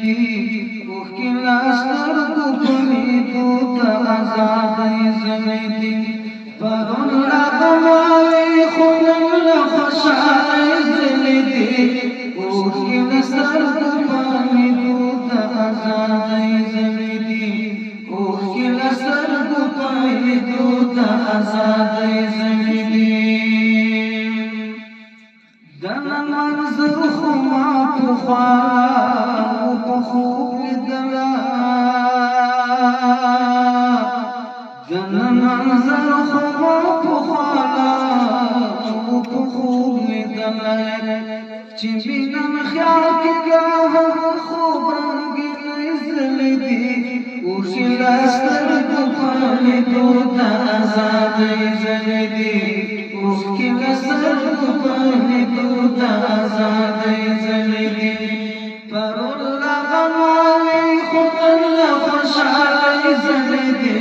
زلیدی اوخی لاسترگو پمیدو تا آزادی زلیدی پرون لغمالی خونم لخوشالی زلیدی اوخی لاسترگو پمیدو تا آزادی زلیدی اوخی لاسترگو پمیدو تا آزادی زلیدی دنا منظر خما پخوا خوب دلا دنا منظر خما پخوا خوب دلا چی بینم خیال کی گاه خوب رنگین زلیدی اوشی لاستر گفانی دو تا آزادی زلیدی اوشی لاستر گفانی دو تا آزادی زلیدی پرون لغمالی خودن لخوشالی زلیدی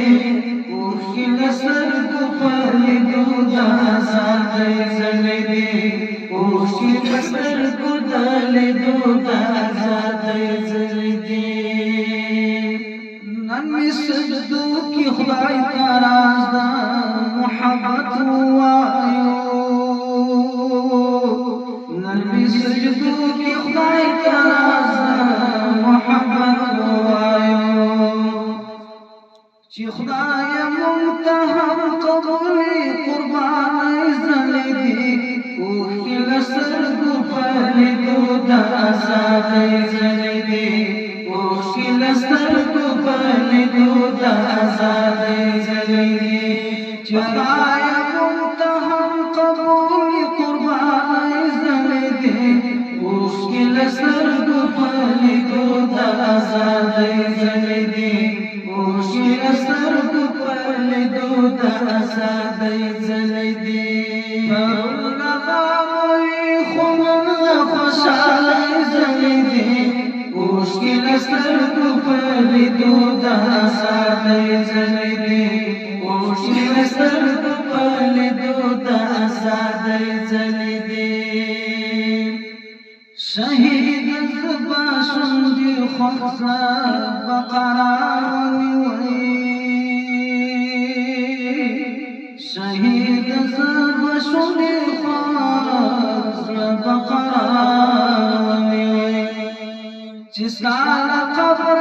اوشی لاستر گفانی دو تا آزادی زلیدی اوشی لاستر گفانی دو تا آزادی زلیدی نمی سجدو کی خدای تراز دا محبت وایو نمی سجدو کی خدای تراز دا محبت وایو چی خدای منتهم قبولی قربانی زلیدی اوخی لسر گفانی دو دا آزادی زلیدی اوخی لسر گفانی دو دا آزادی زلیدی خدای منتهم قبولی قربانی زلیدی اوخی لسر گفانی دو دا آزادی زلیدی اوخی لسر گفانی دو دا آزادی زلیدی پرون لغمالی خونم لخوشالی زلیدی اوشکی لستر گفانی دو تا آزادی زلیدی اوشکی لستر گفانی دو تا آزادی زلیدی شهید زبا شندی خفزا بقرار نیوی شهید زبا شندی خفزا بقرار نیوی چستا قبر